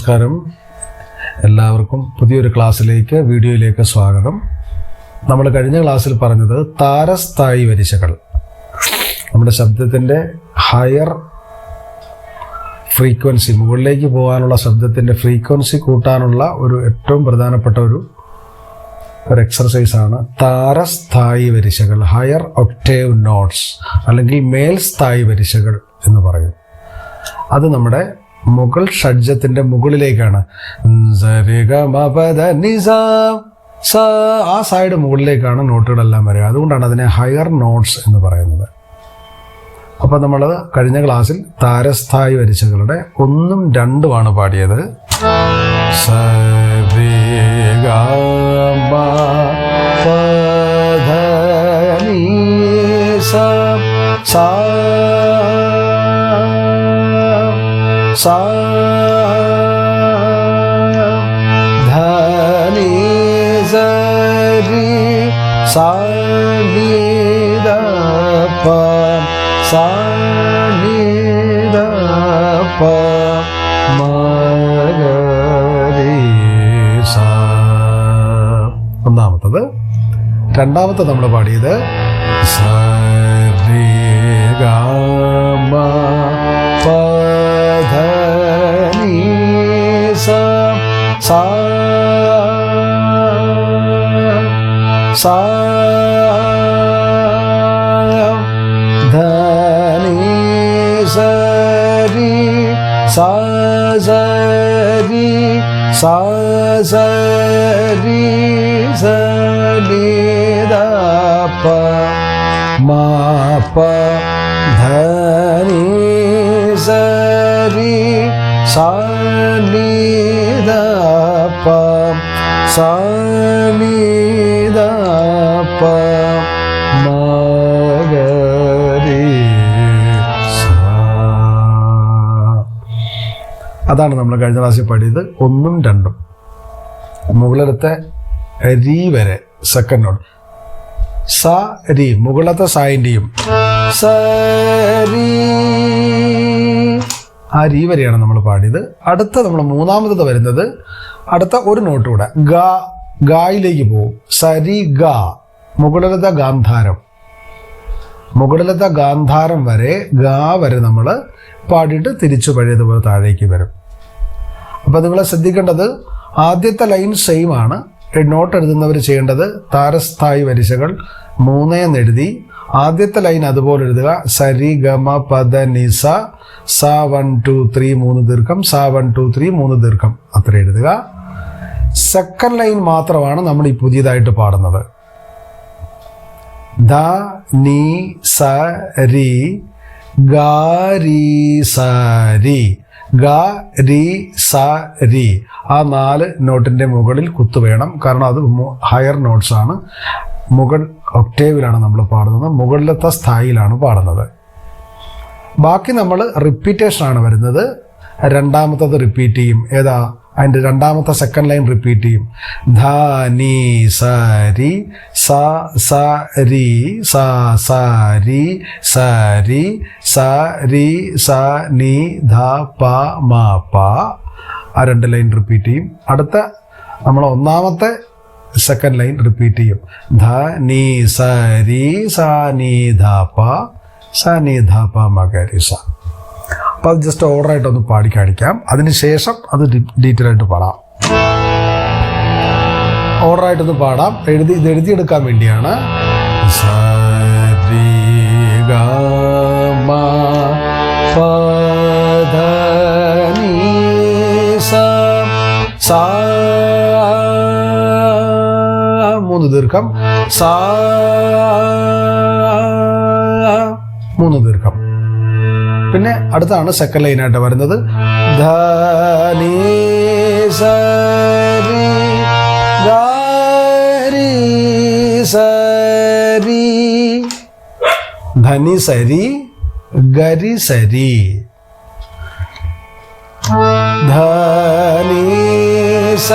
നമസ്കാരം, എല്ലാവർക്കും പുതിയൊരു വീഡിയോയിലേക്ക് സ്വാഗതം. നമ്മൾ കഴിഞ്ഞ ക്ലാസ്സിൽ പറഞ്ഞത് താരസ്ഥായി വരിശകൾ, നമ്മുടെ ശബ്ദത്തിൻ്റെ ഹയർ ഫ്രീക്വൻസി, മുകളിലേക്ക് പോകാനുള്ള ശബ്ദത്തിൻ്റെ ഫ്രീക്വൻസി കൂട്ടാനുള്ള ഒരു ഏറ്റവും പ്രധാനപ്പെട്ട ഒരു എക്സർസൈസാണ് താരസ്ഥായി വരിശകൾ, ഹയർ ഒക്ടേവ് നോട്ട്സ് അല്ലെങ്കിൽ മേൽസ്ഥായി വരിശകൾ എന്ന് പറയും. അത് നമ്മുടെ മുകൾ ഷഡ്ജത്തിന്റെ മുകളിലേക്കാണ്. ആ സൈഡ് മുകളിലേക്കാണ് നോട്ടുകളെല്ലാം വരിക. അതുകൊണ്ടാണ് അതിനെ ഹയർ നോട്ട്സ് എന്ന് പറയുന്നത്. അപ്പം നമ്മൾ കഴിഞ്ഞ ക്ലാസ്സിൽ താരസ്ഥായി വരിശകളുടെ 1ഉം 2ഉമാണ് പാടിയത്. सा धनी जरी सा नी द प सा नी द प म ग रि सा. ഒന്നാമത്തത്. രണ്ടാമത്തെ നമ്മൾ പാടിയത് സ രി ഗ മ പ ധനി സ സാ സാ ധനി സരി സാ സരി സാ സരി സരി ദ പ മ പ ധനി സരി സാ നി ധ പ സാ നി ധ പ മ ഗ രി സ. അതാണ് നമ്മൾ കഴിഞ്ഞ ക്ലാസ്സിൽ പാടിയത് 1ഉം 2ഉം. മുകളിലത്തെ രി വരെ സെക്കൻഡ് നോട്ട്. സ രി മുകളിലത്തെ സായിൻ്റെയും സ രി ആ രീ വരെയാണ് നമ്മൾ പാടിയത്. അടുത്ത നമ്മൾ മൂന്നാമത് വരുന്നത് അടുത്ത ഒരു നോട്ട് കൂടെ ഗായിലേക്ക് പോകും. സരി ഗ മുകളിലത്തെ ഗാന്ധാരം, മുകളിലത്തെ ഗാന്ധാരം വരെ ഗാ വരെ നമ്മൾ പാടിയിട്ട് തിരിച്ചു പഴയതുപോലെ താഴേക്ക് വരും. അപ്പം നിങ്ങൾ ശ്രദ്ധിക്കേണ്ടത് ആദ്യത്തെ ലൈൻ സെയിം ആണ്. നോട്ട് എഴുതുന്നവർ ചെയ്യേണ്ടത് താരസ്ഥായി വരിശകൾ 3 എന്നെഴുതി ആദ്യത്തെ ലൈൻ അതുപോലെ എഴുതുക. സരി ഗമ പദ നിസ സ 1 2 3 3 ദീർഘം സ 1 2 3 3 ദീർഘം അത്ര എഴുതുക. സെക്കൻഡ് ലൈൻ മാത്രമാണ് നമ്മൾ ഈ പുതിയതായിട്ട് പാടുന്നത്. ധ നി സ രി ഗ രി സ രി ഗ രി സ രി ആ 4 നോട്ടിന്റെ മുകളിൽ കുത്തു വേണം. കാരണം അത് ഹയർ നോട്ട്സ് ആണ്. മുകൾ ഒക്ടേവിലാണ് നമ്മൾ പാടുന്നത്, മുകളിലത്തെ സ്ഥായിലാണ് പാടുന്നത്. ബാക്കി നമ്മൾ റിപ്പീറ്റേഷനാണ് വരുന്നത്. രണ്ടാമത്തത് റിപ്പീറ്റ് ചെയ്യും. ഏതാ? അതിൻ്റെ രണ്ടാമത്തെ സെക്കൻഡ് ലൈൻ റിപ്പീറ്റ് ചെയ്യും. ധ നി സ രി സ സ രി സ സ രി സ രി സ രി സ നി ധ പ മ പ ആ 2 ലൈൻ റിപ്പീറ്റ് ചെയ്യും. അടുത്ത നമ്മൾ ഒന്നാമത്തെ സെക്കൻഡ് ലൈൻ റിപ്പീറ്റ് ചെയ്യും. ധ നി സ രി സ നി ധ പ സ നി ധ പ മ ഗ രി സ. അപ്പോൾ അത് ജസ്റ്റ് ഓർഡറായിട്ടൊന്ന് പാടി കാണിക്കാം. അതിനുശേഷം അത് ഡീറ്റെയിൽ ആയിട്ട് പാടാം. ഓർഡറായിട്ടൊന്ന് പാടാം. ഇത് എഴുതിയെടുക്കാൻ വേണ്ടിയാണ്. സ രി ഗ മ പ ധ നി സ സാ 3 ദീർഘം സാ 3 ദീർഘം. പിന്നെ അടുത്താണ് സെക്കൻഡ് ലൈനായിട്ട് വരുന്നത്. ധ നി സ രി ഗ രി സ രി ധനി സരി ഗരി സരി ധ നി സ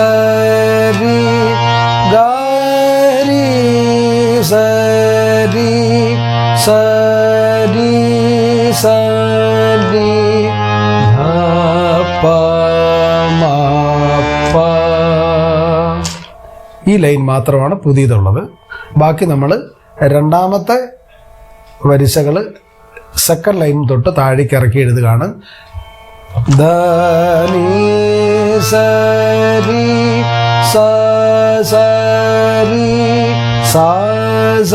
രി ഗ രി സ രി സ രി സ രി ധ പ മ ഈ ലൈൻ മാത്രമാണ് പുതിയതുള്ളത്. ബാക്കി നമ്മൾ രണ്ടാമത്തെ വരിശകൾ സെക്കൻഡ് ലൈൻ തൊട്ട് താഴേക്ക് ഇറക്കി എഴുതുകയാണ്. ധ നീ സ രി സ സ രി സ സ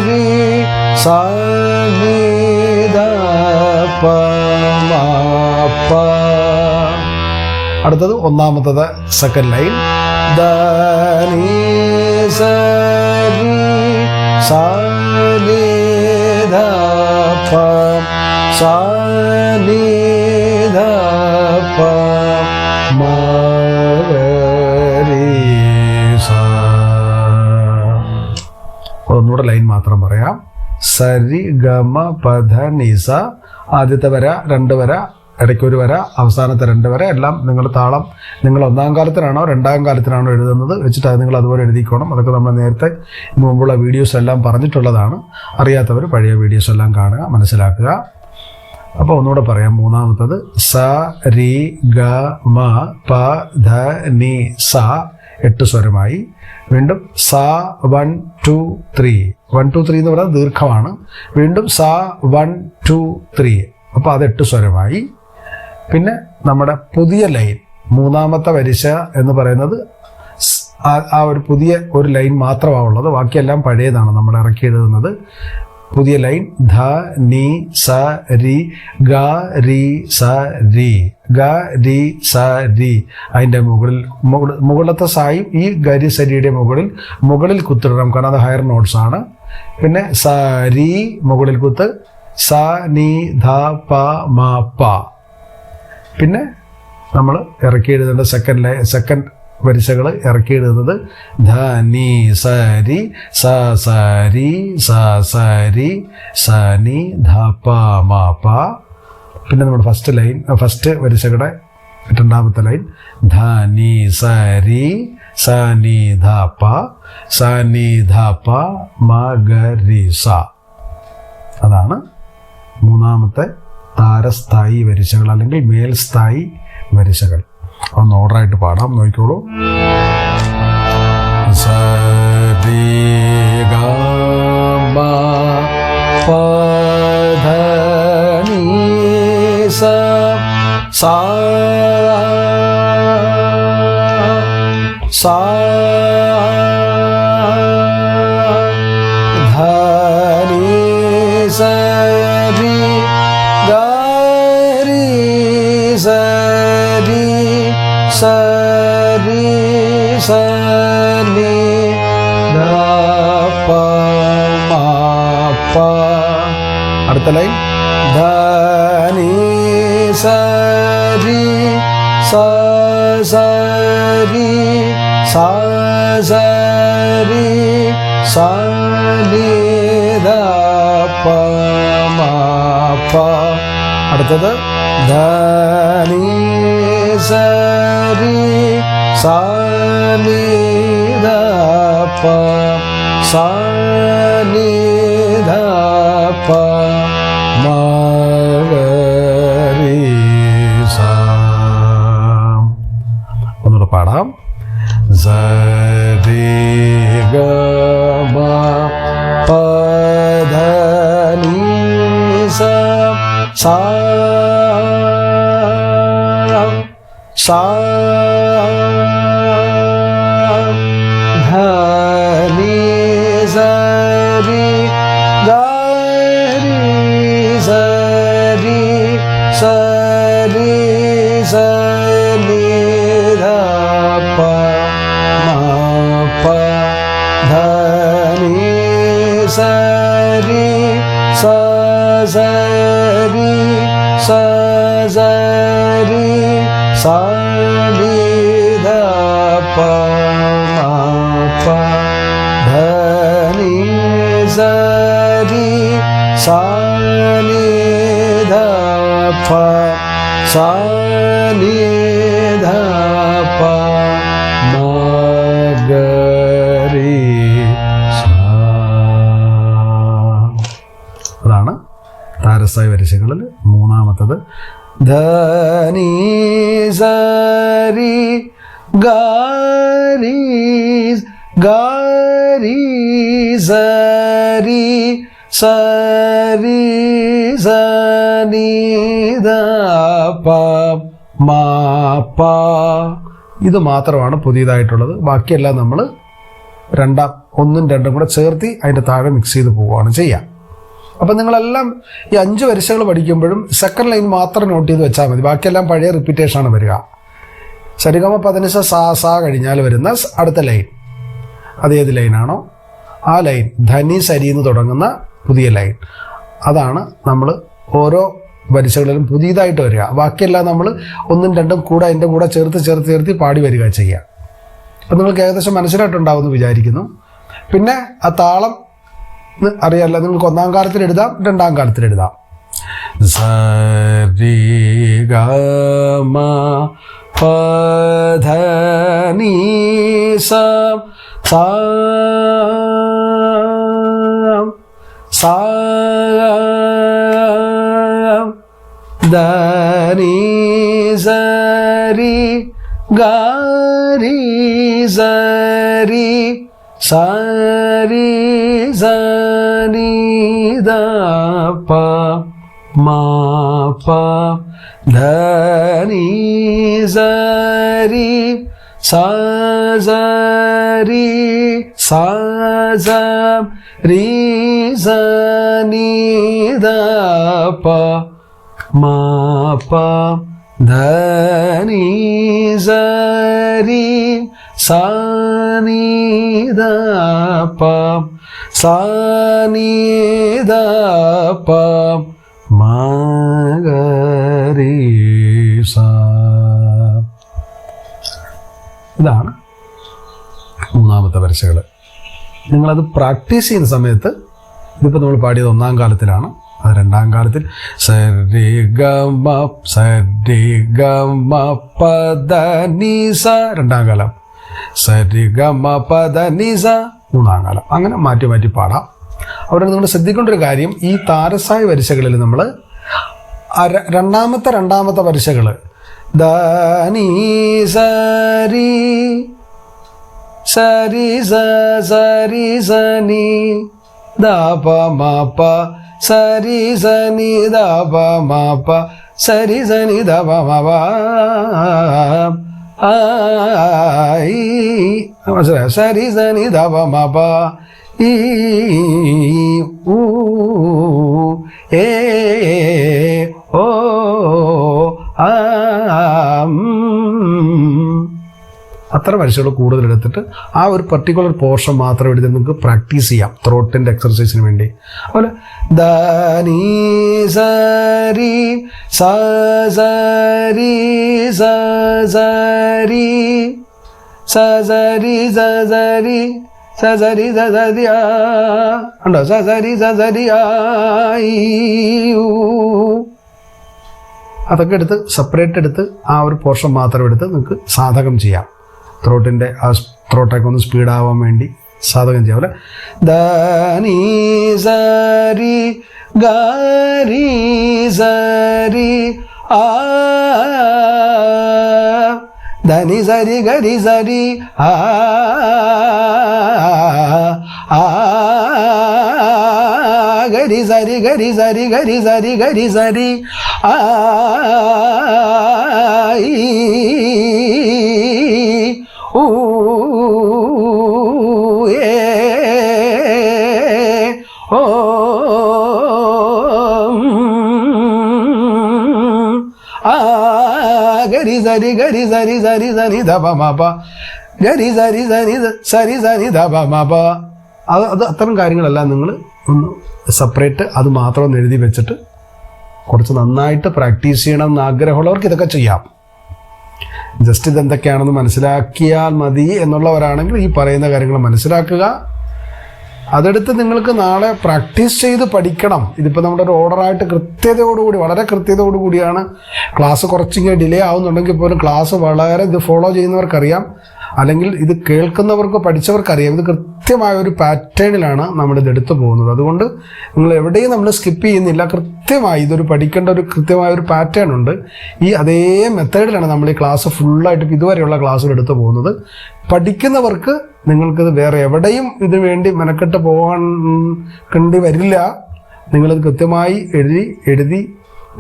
രി സ നി ധ പ മ പ. അടുത്തത് ഒന്നാമത്തത് സെക്കൻഡ് ലൈൻ. ധ നീ സ രി സ നി ധ പ സ നി ധ പ മ രി സ. ഒന്നുകൂടെ ലൈൻ മാത്രം പറയാം. സരി ഗമ പധ നിസ. ആദ്യത്തെ വര, രണ്ട് വര, ഇടയ്ക്കൊരു വര, അവസാനത്തെ രണ്ട് വര എല്ലാം നിങ്ങൾ താളം നിങ്ങൾ ഒന്നാം കാലത്തിനാണോ രണ്ടാം കാലത്തിനാണോ എഴുതുന്നത് വെച്ചിട്ട് അത് നിങ്ങൾ അതുപോലെ എഴുതിക്കോണം. അതൊക്കെ നമ്മൾ നേരത്തെ മുമ്പുള്ള വീഡിയോസ് എല്ലാം പറഞ്ഞിട്ടുള്ളതാണ്. അറിയാത്തവർ പഴയ വീഡിയോസ് എല്ലാം കാണുക, മനസ്സിലാക്കുക. അപ്പോൾ ഒന്നുകൂടെ പറയാം. മൂന്നാമത്തത് സ രി ഗ മ പ ധ നി സ 8 സ്വരമായി. വീണ്ടും സ 1 2 3. 1 2 3 എന്ന് പറയുന്നത് ദീർഘമാണ്. വീണ്ടും സ 1 2 3. അപ്പോൾ അത് 8 സ്വരമായി. പിന്നെ നമ്മുടെ പുതിയ ലൈൻ മൂന്നാമത്തെ വരിശ എന്ന് പറയുന്നത് ആ ഒരു പുതിയ ഒരു ലൈൻ മാത്രമാണ് ഉള്ളത്. ബാക്കിയെല്ലാം പഴയതാണ് നമ്മൾ ഇറക്കി എഴുതുന്നത്. പുതിയ ലൈൻ ധ നി സ രി ഗ രി സ രി ഗ രി സ രി. അതിൻ്റെ മുകളിലത്തെ സായും ഈ ഗരി സരിയുടെ മുകളിൽ കുത്തിടണം, കാരണം അത് ഹയർ നോട്ട്സ് ആണ്. പിന്നെ സ രി മുകളിൽ കുത്ത്, സ നി ധ പ മ പ. പിന്നെ നമ്മൾ ഇറക്കി എഴുതേണ്ട സെക്കൻഡ് വരിശകൾ ഇറക്കി എഴുതുന്നത് ധ നി സ രി സ സ രി സ സ രി സ നി ധ പ മ പ. പിന്നെ നമ്മൾ ഫസ്റ്റ് വരിശകളുടെ രണ്ടാമത്തെ ലൈൻ ധ നി സ രി സ നി ധ പ സ നി ധ പ മ ഗ രി സ. അതാണ് മൂന്നാമത്തെ താരസ്ഥായി വരിശകൾ അല്ലെങ്കിൽ മേൽസ്ഥായി വരിശകൾ. ഒന്ന് ഓർഡറായിട്ട് പാടാം, നോക്കിക്കോളൂ. സ രി ഗ മ പ ധ നി സ സ സ ധ നി സ രി ഗ രി സ രി സ രി സ നി ധ പ മ പ. അടുത്ത ലൈൻ ധ നി സ രി സ സ രി സ സ രി സ നി ധ പ മ പ. അടുത്തത് ധ നി സ രി സ നി ധ പ സ നി ധ പ മ രി സ. ഒന്നുകൂടെ പാടാം. സ രി ഗ മ പ ധ നി സ സ സ ധ നി സ രി ഗ രി സ രി സ രി സ നി ധ പ മ പ ധ നി സ രി സ സ രി സ സ രി സ നി ധ പ മ പ ധ നി സ രി സ നി ധ പ സ നി ധ പ മ ഗ രി സ. അതാണ് താരസ്ഥായി വരിശകളിൽ മൂന്നാമത്തത്. ധ നി സ രി ഗ രി ഗാരി സരി സരി സനി ദ പ മാ പ. ഇത് മാത്രമാണ് പുതിയതായിട്ടുള്ളത്. ബാക്കിയെല്ലാം നമ്മൾ ഒന്നും രണ്ടും കൂടെ ചേർത്തി അതിൻ്റെ താഴെ മിക്സ് ചെയ്ത് പോവുകയാണ് ചെയ്യുക. അപ്പം നിങ്ങളെല്ലാം ഈ 5 വരിശകൾ പഠിക്കുമ്പോഴും സെക്കൻഡ് ലൈൻ മാത്രം നോട്ട് ചെയ്ത് വെച്ചാൽ മതി. ബാക്കിയെല്ലാം പഴയ റിപ്പീറ്റേഷനാണ് വരിക. സരിഗമ പദനിസ സാ സാ കഴിഞ്ഞാൽ വരുന്ന അടുത്ത ലൈൻ അതേത് ലൈനാണോ ആ ലൈൻ ധനി സരി എന്ന് തുടങ്ങുന്ന പുതിയ ലൈൻ, അതാണ് നമ്മൾ ഓരോ വരിശകളിലും പുതിയതായിട്ട് വരിക. ബാക്കിയെല്ലാം നമ്മൾ ഒന്നും രണ്ടും കൂടെ അതിൻ്റെ കൂടെ ചേർത്ത് പാടി വരിക ചെയ്യുക. അപ്പം നിങ്ങൾക്ക് ഏകദേശം മനസ്സിലായിട്ടുണ്ടാവുമെന്ന് വിചാരിക്കുന്നു. പിന്നെ ആ താളം അറിയാമല്ലോ, നിങ്ങൾക്ക് 1ാം കാലത്തിൽ എഴുതാം, 2ാം കാലത്തിൽ എഴുതാം. സരി ഗ മ പ ധ നി സ സാ സാ ധ നി സരി ഗ രി സരി സരി സനി ദ പ മാ പ ധ നി സരി സ സരി സ സ രി സനി ദ പ മാ പ ധ നി സരി സാ നി ദ പ സാ നി ദ പ മാ ഗ രി സ. ഇതാണ് 3ാമത്തെ വരിശകൾ. നിങ്ങളത് പ്രാക്ടീസ് ചെയ്യുന്ന സമയത്ത് ഇതിപ്പോൾ നമ്മൾ പാടിയത് 1ാം കാലത്തിലാണ്. അത് 2ാം കാലത്തിൽ സരി ഗ മ പ ധ നി സ 2ാം കാലം, സരി ഗ മ പ ധ നി സ 3ാം കാലം. അങ്ങനെ മാറ്റി മാറ്റി പാടാം. അവിടെ നിങ്ങൾ ശ്രദ്ധിക്കേണ്ട ഒരു കാര്യം, ഈ താരസായ വരിശകളിൽ നമ്മൾ രണ്ടാമത്തെ വരിശകൾ ധ നി സരി സരി സ സരി സനി ദ പ മ പ സരി സനി ദ പ മ പ സരി സനി ദ പ മ പ മനസ്സിലായോ? സരി സനി ദ പ മ പ ഈ ഊ ഏ ഓ ആ. അത്ര വരിശകൾ കൂടുതലെടുത്തിട്ട് ആ ഒരു പർട്ടിക്കുലർ പോർഷൻ മാത്രം എടുത്ത് നിങ്ങൾക്ക് പ്രാക്ടീസ് ചെയ്യാം ത്രോട്ടിൻ്റെ എക്സർസൈസിന് വേണ്ടി. അതുപോലെ ധ നി സരി സ സരി സ സരി സ സരി സ സരി സ സരി സ സരി ആ ഉണ്ടോ? സ സരി സ സരി ആ. അതൊക്കെ എടുത്ത് സെപ്പറേറ്റ് എടുത്ത് ആ ഒരു പോർഷൻ മാത്രം എടുത്ത് നിങ്ങൾക്ക് സാധകം ചെയ്യാം. ത്രോട്ടിൻ്റെ ആ ത്രോട്ടൊക്കെ ഒന്ന് സ്പീഡാവാൻ വേണ്ടി സാധകം ചെയ്യാം. പോലെ ധ നി സരി ഗ രി സരി ആ ധ നി സരി ഗ രി സരി ആ ഗരി സരി ഗരി സരി ഗരി സരി ഗരി സരി ആ ഊ ഏ ഓ ആ ഗരി സരി സരി സനി ധ പ മ പ ഗരി സരി സനി ധ പ മ പ. അത് അത്തരം കാര്യങ്ങളെല്ലാം നിങ്ങൾ ഒന്ന് സെപ്പറേറ്റ് അത് മാത്രം ഒന്ന് എഴുതി വെച്ചിട്ട് കുറച്ച് നന്നായിട്ട് പ്രാക്ടീസ് ചെയ്യണം എന്ന് ആഗ്രഹമുള്ളവർക്ക് ഇതൊക്കെ ചെയ്യാം. ജസ്റ്റ് ഇതെന്തൊക്കെയാണെന്ന് മനസ്സിലാക്കിയാൽ മതി എന്നുള്ളവരാണെങ്കിൽ ഈ പറയുന്ന കാര്യങ്ങൾ മനസ്സിലാക്കുക. അതെടുത്ത് നിങ്ങൾക്ക് നാളെ പ്രാക്ടീസ് ചെയ്ത് പഠിക്കണം. ഇതിപ്പോൾ നമ്മുടെ ഒരു ഓർഡറായിട്ട് കൃത്യതയോടുകൂടി വളരെ കൃത്യതയോടുകൂടിയാണ് ക്ലാസ്. കുറച്ചിങ്ങനെ ഡിലേ ആവുന്നുണ്ടെങ്കിൽ പോലും ക്ലാസ് വളരെ ഇത് ഫോളോ ചെയ്യുന്നവർക്കറിയാം അല്ലെങ്കിൽ ഇത് കേൾക്കുന്നവർക്ക് പഠിച്ചവർക്ക് അറിയാം ഇത് കൃത്യമായ ഒരു പാറ്റേണിലാണ് നമ്മളിത് എടുത്തു പോകുന്നത്. അതുകൊണ്ട് നിങ്ങൾ എവിടെയും നമ്മൾ സ്കിപ്പ് ചെയ്യുന്നില്ല. കൃത്യമായി ഇതൊരു പഠിക്കേണ്ട ഒരു കൃത്യമായ ഒരു പാറ്റേൺ ഉണ്ട്. ഈ അതേ മെത്തേഡിലാണ് നമ്മൾ ഈ ക്ലാസ് ഫുള്ളായിട്ട് ഇതുവരെയുള്ള ക്ലാസ്സുകൾ എടുത്തു പോകുന്നത്. പഠിക്കുന്നവർക്ക് നിങ്ങൾക്കിത് വേറെ എവിടെയും ഇതിനു വേണ്ടി മെനക്കെട്ട് പോകേണ്ടി വരില്ല. നിങ്ങളിത് കൃത്യമായി എഴുതി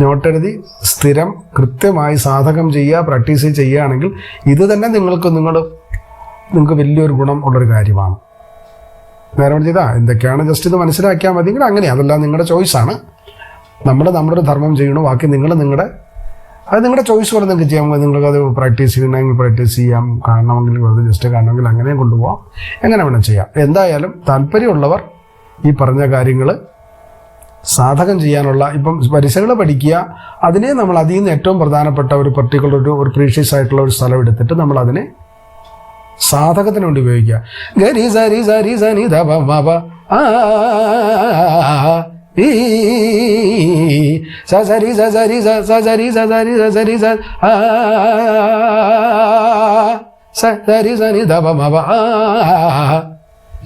നോട്ടെഴുതി സ്ഥിരം കൃത്യമായി സാധകം ചെയ്യുക, പ്രാക്ടീസ് ചെയ്യുകയാണെങ്കിൽ ഇത് തന്നെ നിങ്ങൾക്ക് വലിയൊരു ഗുണം ഉള്ളൊരു കാര്യമാണ്. നേരെ ചെയ്താ എന്തൊക്കെയാണ് ജസ്റ്റ് ഇത് മനസ്സിലാക്കിയാൽ മതിയെങ്കിൽ അങ്ങനെ, അതെല്ലാം നിങ്ങളുടെ ചോയ്സാണ്. നമ്മുടെ ഒരു ധർമ്മം ചെയ്യണം. ബാക്കി നിങ്ങളുടെ ചോയ്സ് പോലെ നിങ്ങൾക്ക് ചെയ്യാം. നിങ്ങൾക്കത് പ്രാക്ടീസ് ചെയ്യണമെങ്കിൽ പ്രാക്ടീസ് ചെയ്യാം, കാണണമെങ്കിൽ വെറുതെ ജസ്റ്റ് കാണണമെങ്കിൽ അങ്ങനെയും കൊണ്ടുപോകാം, എങ്ങനെ വേണം ചെയ്യാം. എന്തായാലും താല്പര്യമുള്ളവർ ഈ പറഞ്ഞ കാര്യങ്ങൾ സാധകം ചെയ്യാനുള്ള ഇപ്പം പരീക്ഷകൾ പഠിക്കുക, അതിനെ നമ്മൾ അതിൽ നിന്ന് ഏറ്റവും പ്രധാനപ്പെട്ട ഒരു പർട്ടിക്കുലർ ഒരു പ്രീഷ്യസ് ആയിട്ടുള്ള ഒരു സ്ഥലം എടുത്തിട്ട് നമ്മൾ അതിനെ സാധകത്തിന് വേണ്ടി ഉപയോഗിക്കുക. ഗരി സരി സരി സനി ധ മ പ ആ ഈ സ സരി സ സരി സ സ സരി സ സരി സ സരി സ ആ സ സരി സനി ധ മ പ ആ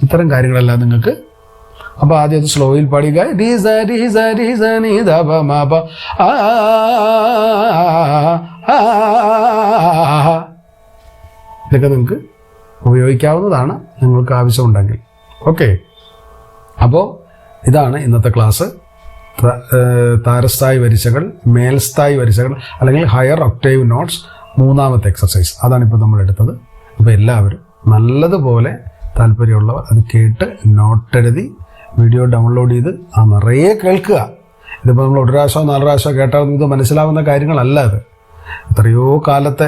ഇത്തരം കാര്യങ്ങളെല്ലാം നിങ്ങൾക്ക്. അപ്പോൾ ആദ്യം അത് സ്ലോയിൽ പാടുക. രി സ രി സ രി സ നി ധ പ മ പ ആ ഇതൊക്കെ നിങ്ങൾക്ക് ഉപയോഗിക്കാവുന്നതാണ് നിങ്ങൾക്ക് ആവശ്യമുണ്ടെങ്കിൽ. ഓക്കെ, അപ്പോൾ ഇതാണ് ഇന്നത്തെ ക്ലാസ്. താരസ്ഥായി വരിശകൾ, മേൽസ്ഥായി വരിശകൾ അല്ലെങ്കിൽ ഹയർ ഒക്ടേവ് നോട്ട്സ്, മൂന്നാമത്തെ എക്സസൈസ് അതാണ് ഇപ്പോൾ നമ്മൾ എടുത്തത്. അപ്പോൾ എല്ലാവരും നല്ലതുപോലെ താല്പര്യമുള്ളവർ അത് കേട്ട് നോട്ടെഴുതി വീഡിയോ ഡൗൺലോഡ് ചെയ്ത് നിറയെ കേൾക്കുക. ഇതിപ്പോൾ നമ്മൾ ഒരു പ്രാവശ്യമോ 4 പ്രാവശ്യമോ കേട്ടാൽ ഇത് മനസ്സിലാവുന്ന കാര്യങ്ങളല്ല. ഇത് എത്രയോ കാലത്തെ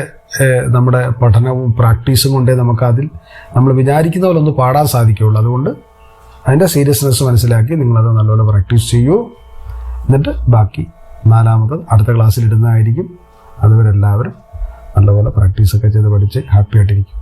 നമ്മുടെ പഠനവും പ്രാക്ടീസും കൊണ്ടേ നമുക്കതിൽ നമ്മൾ വിചാരിക്കുന്ന പോലെ ഒന്ന് പാടാൻ സാധിക്കുകയുള്ളൂ. അതുകൊണ്ട് അതിൻ്റെ സീരിയസ്നെസ് മനസ്സിലാക്കി നിങ്ങളത് നല്ലപോലെ പ്രാക്ടീസ് ചെയ്യൂ. എന്നിട്ട് ബാക്കി 4ാമത് അടുത്ത ക്ലാസ്സിൽ ഇടുന്നതായിരിക്കും. അതുവരെ എല്ലാവരും നല്ലപോലെ പ്രാക്ടീസൊക്കെ ചെയ്ത് പഠിച്ച് ഹാപ്പി ആയിട്ടിരിക്കും.